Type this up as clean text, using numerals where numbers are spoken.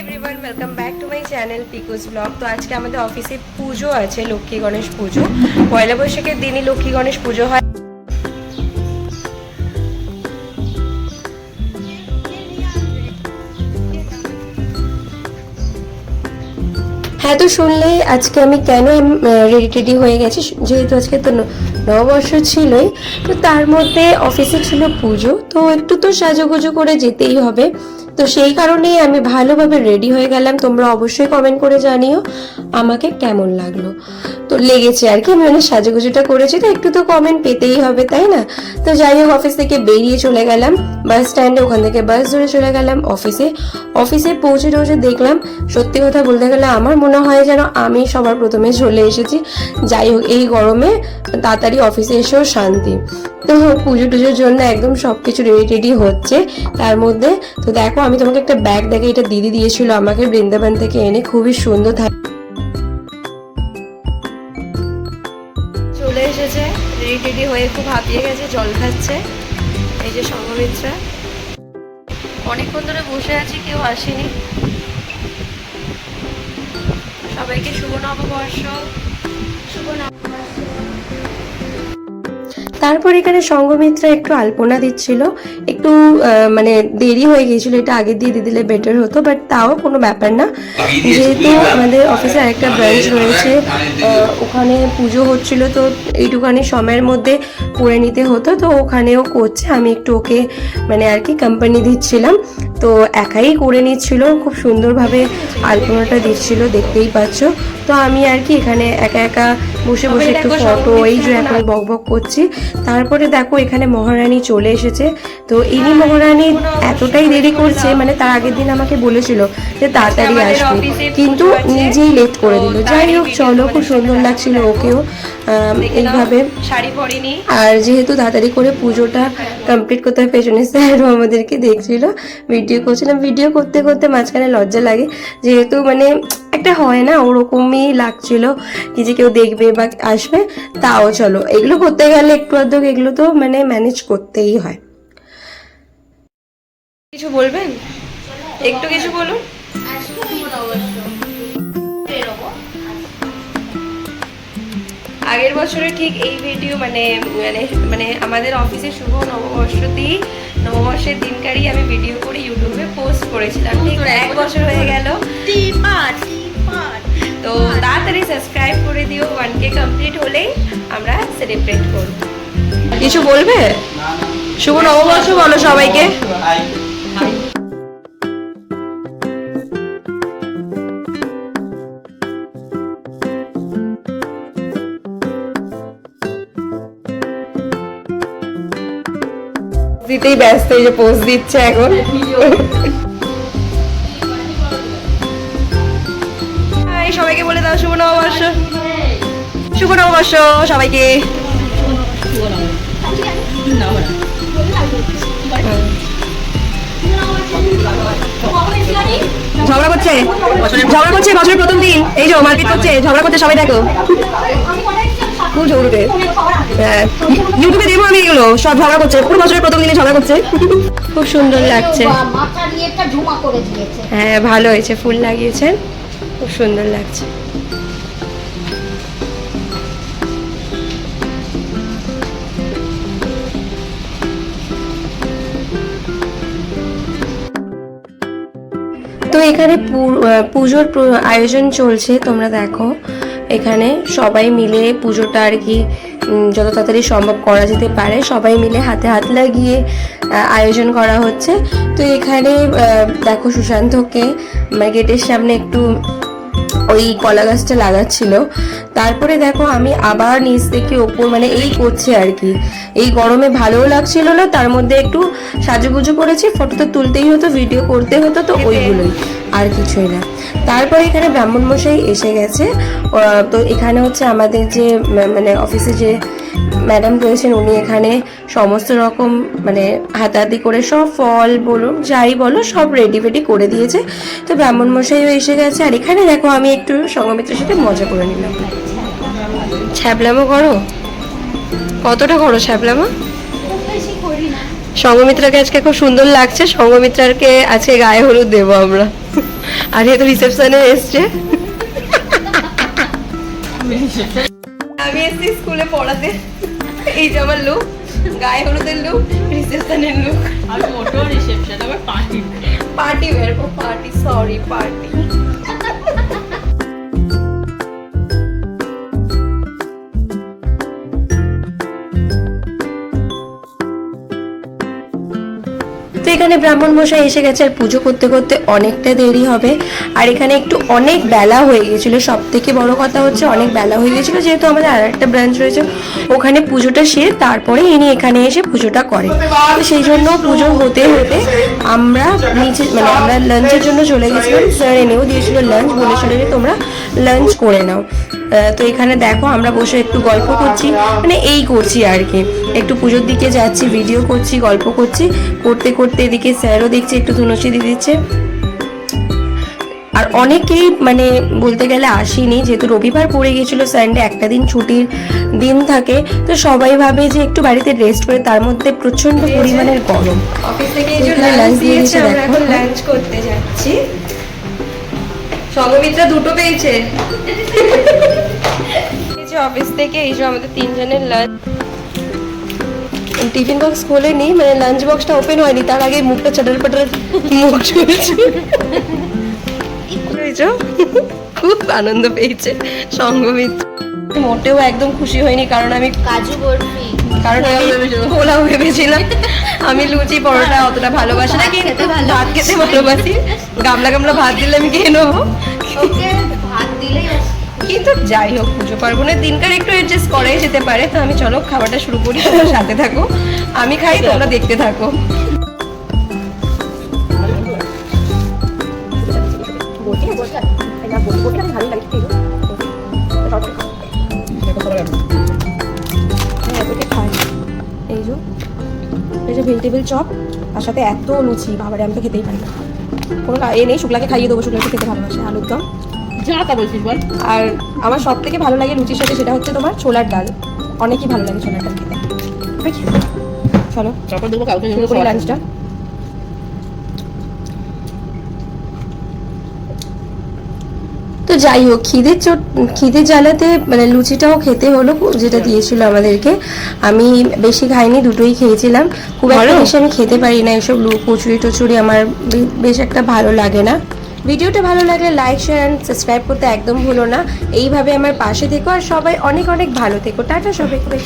Everyone welcome back to my channel Pikus blog. तो आज के हमारे ऑफिसे पुजो आछे लक्ष्मी गणेश पुजो। पयला बैशाखेर दिनई लक्ष्मी गणेश पुजो हय। हाँ तो शुनले आज के आमी केन रेडी टेडी हो गेছি যেহেতু আজকে তো নববর্ষ ছিলই তো তার মধ্যে অফিসে ছিল পুজো তো একটু তো সাজুগুজু করে যেতেই হবে। তো সেই কারণেই আমি ভালোভাবে রেডি হয়ে গেলাম। তোমরা অবশ্যই কমেন্ট করে জানিও আমাকে কেমন লাগলো। তো লেগেছে আর কি, আমি মানে সাজুগুজুটা করেছি তো একটু তো কমেন্ট পেতেই হবে তাই না। তো যাই হোক অফিস থেকে বেরিয়ে চলে গেলাম বাস স্ট্যান্ডে, ওখান থেকে বাস ধরে চলে গেলাম অফিসে পৌঁছে দেখলাম সত্যি কথা বলতে গেলে আমার মনে হয় যেন আমি সবার প্রথমে চলে এসেছি। যাই হোক এই গরমে তাড়াতাড়ি অফিসে এসেও শান্তি। তো পুজো টুজোর জন্য একদম সবকিছু রেডি হচ্ছে তার মধ্যে। তো দেখো আমি তোমাকে একটা ব্যাগ দেখে, এটা দিদি দিয়েছিল আমাকে বৃন্দাবন থেকে এনে, খুবই সুন্দর। চলে এসেছে রেডি হয়ে, খুব হাঁপিয়ে গেছে, জল খাচ্ছে। এই যে সংঘমিত্রা, অনেকক্ষণ ধরে বসে আছি, কেউ আসেনি। সবাইকে শুভ নববর্ষ। তারপর এখানে সংঘমিত্রা একটু আলপনা দিচ্ছিল, একটু মানে দেরি হয়ে গিয়েছিল, এটা আগে দিয়ে দিলে বেটার হতো, বাট তাও কোনো ব্যাপার না। যেহেতু আমাদের অফিসে আরেকটা ব্রাঞ্চ রয়েছে, ওখানে পুজো হচ্ছিল তো এইটুখানি সময়ের মধ্যে করে নিতে হতো, তো ওখানেও করছে। আমি একটু ওকে মানে আর কি কোম্পানি দিচ্ছিলাম, তো একাই করে নিচ্ছিল, খুব সুন্দরভাবে আলপনাটা দিচ্ছিল, দেখতেই পাচ্ছ। তো আমি আর কি এখানে একা একা বসে বসে একটু ফটো এই যে এখন বক করছি। তারপরে দেখো এখানে মহারানী চলে এসেছে। তো ইনি মহারানী এতটাই দেরি করছে, মানে তার আগের দিন আমাকে বলেছিল যে তাড়াতাড়ি আসবে, কিন্তু নিজেই লেট করে দিল। যাই হোক চলো, খুব সুন্দর লাগছিল ওকেও এইভাবে শাড়ি পরিনি। আর যেহেতু তাড়াতাড়ি করে পুজোটা কমপ্লিট করতে হবে, পেছনে স্যারও আমাদেরকে দেখছিল, ভিডিও করছিলাম। ভিডিও করতে করতে মাঝখানে লজ্জা লাগে, যেহেতু মানে একটা হয় না ওরকমই লাগছিল কি যে কেউ দেখবে বা আসবে। তাও চলো, এগুলো করতে গেলে একটু আধটু এগুলো তো মানে ম্যানেজ করতেই হয়। কিছু বলবেন? একটু কিছু বলুন। আগের বছরে ঠিক এই ভিডিও মানে মানে মানে আমাদের অফিসে শুভ নববর্ষের দিনকারই আমি ভিডিও করে ইউটিউবে পোস্ট করেছিলাম। ঠিক 1 বছর হয়ে গেল। তো তাড়াতাড়ি সাবস্ক্রাইব করে দিও, 1K কমপ্লিট হলেই আমরা সেলিব্রেট করব। কিছু বলবে? শুভ নববর্ষ বলো সবাইকে। দিতেই ব্যস্ত, এই যে পোস্ট দিচ্ছে এখন। সবাইকে বলে দাও শুভ নববর্ষ। শুভ নববর্ষ সবাইকে। ঝগড়া করছে বছরের প্রথম দিন, এই যে মারপিট করছে, ঝগড়া করছে সবাই, দেখো খুব ঝগড়ুটে। হ্যাঁ ইউটিউবে দেবো আমি এগুলো, সব ঝগড়া করছে, পুরো বছরের প্রথম দিনে ঝগড়া করছে। খুব সুন্দর লাগছে। হ্যাঁ ভালো হয়েছে, ফুল লাগিয়েছেন, খুব সুন্দর লাগছে। তো এখানে পুজোর আয়োজন চলছে, তোমরা দেখো এখানে সবাই মিলে পুজোটা আর কি যত তাড়াতাড়ি সম্ভব করা যেতে পারে সবাই মিলে হাতে হাত লাগিয়ে আয়োজন করা হচ্ছে। তো এখানে দেখো সুশান্তকে গেটের সামনে একটু ওই কলা গাছটা লাগাচ্ছিল। তারপরে দেখো আমি আবার নিচ থেকে ওপর মানে এই করছে আর কি। এই গরমে ভালোও লাগছিল না, তার মধ্যে একটু সাজুগুজু করেছি, ফটো তো তুলতেই হতো, ভিডিও করতে হতো, তো ওইগুলোই, আর কিছুই না। তারপরে এখানে ব্রাহ্মণ মশাই এসে গেছে। তো এখানে হচ্ছে আমাদের যে মানে অফিসে যে ম্যাডাম রয়েছেন, উনি এখানে সমস্ত রকম মানে হাতাহাতি করে সব ফল বলুন যাই বলো সব রেডি করে দিয়েছে। তো ব্রাহ্মণ মশাইও এসে গেছে। আর এখানে দেখো আমি একটু সংঘমিত্রের সাথে মজা করে নিলাম। ছ্যাবলামো করো? কতটা করো ছ্যাবলামো? সঙ্গমিত্রাকে আজকে খুব সুন্দর লাগছে, সঙ্গমিত্রাকে আজকে গায়ে হলুদ দেবো আমরা। আর এ তো রিসেপশনে এসছে। আমি এসছি স্কুলে পড়াতে, এই যে আমার লুক, গায়ে হলুদের লুক, রিসেপশনের লুক। আমি মোটেও রিসেপশন, আমার party party wear, party, sorry party. তো এখানে ব্রাহ্মণ মশাই এসে গেছে, আর পুজো করতে করতে অনেকটা দেরি হবে। আর এখানে একটু অনেক বেলা হয়ে গেছিলো, সব থেকে বড় কথা হচ্ছে অনেক বেলা হয়ে গেছিলো, যেহেতু আমাদের আর একটা ব্রাঞ্চ রয়েছে ওখানে পুজোটা সেরে তারপরে ইনি এখানে এসে পুজোটা করে। তো সেই জন্য পুজো হতে হতে আমরা নিচে মানে আমরা লাঞ্চের জন্য চলে গেছিলাম। স্যার এনেও দিয়েছিল লাঞ্চ, বলেছিল যে তোমরা লাঞ্চ করে নাও। তো এখানে দেখো আমরা বসে একটু গল্প করছি, মানে এই করছি আর কি, একটু পুজোর দিকে যাচ্ছি, ভিডিও করছি, গল্প করছি, করতে করতে এদিকে স্যারও দেখছি একটু ধুনুচি দিয়ে দিচ্ছে। আর অনেকেই মানে বলতে গেলে আসেনি, যেহেতু রবিবার পড়ে গেছিল, সানডে একটা দিন ছুটির দিন থাকে, তো সবাই ভাবে যে একটু বাড়িতে রেস্ট করে, তার মধ্যে প্রচন্ড পরিমাণের গরম। অফিস থেকে লাঞ্চ দিয়েছে, আমরা এখন লাঞ্চ করতে যাচ্ছি। সঙ্গমিত্রা দুটো পেয়েছে অফিস থেকে। এই যে আমাদের তিনজনের লাঞ্চ, টিফিন বক্স খোলেনি, মানে লাঞ্চ বক্সটা ওপেন হয়নি, তার আগে মুখটা চাটার পাটার মুখ চলছে। খুব আনন্দ পেয়েছে সঙ্গমিত্রা, মোটেও একদম খুশি হয়নি, কারণ আমি কাজু বরফি, কারণ আমি পোলাও ভেবেছিলাম। আমি লুচি পরোটা অতটা ভালোবাসি না, কিন্তু ভাত খেতে ভালোবাসি। গামলা গামলা ভাত দিলে আমি খেয়ে নেবো, ভাত দিলেই কিন্তু যাই হোক পুজো পার্বণের দিনকার একটু অ্যাডজাস্ট করাই যেতে পারে। তো আমি চলো খাবারটা শুরু করি, তোমরা সাথে থাকো, আমি খাই তোমরা দেখতে থাকো। এই যে ভেজিটেবল চপ, তার সাথে এত লুচি, বাবারে আমি তো খেতেই পারি না, কোনো এ নেই, শুক্লাকে খাইয়ে দেবো, শুক্লাকে খেতে ভালোবাসে। আলুর দম যা তা বলছিস বল। আর আমার সব থেকে ভালো লাগে লুচির সাথে, সেটা হচ্ছে তোমার ছোলার ডাল, অনেকই ভালো লাগে ছোলার ডাল খেতে। চলো চপর দেবো, কাউকে শুরু করি লাঞ্চটা। তো যাই হোক, খিদে জ্বালাতে মানে লুচিটাও খেতে হলো, যেটা দিয়েছিল আমাদেরকে। আমি বেশি খাইনি, দুটোই খেয়েছিলাম। খুব একটা বেশি আমি খেতে পারি না এসব কচুরি টচুরি, আমার বেশ একটা ভালো লাগে না। ভিডিওটা ভালো লাগলে লাইক শেয়ার অ্যান্ড সাবস্ক্রাইব করতে একদম ভুলো না। এইভাবে আমার পাশে থেকো, আর সবাই অনেক অনেক ভালো থেকো। টাটা সবাইকে।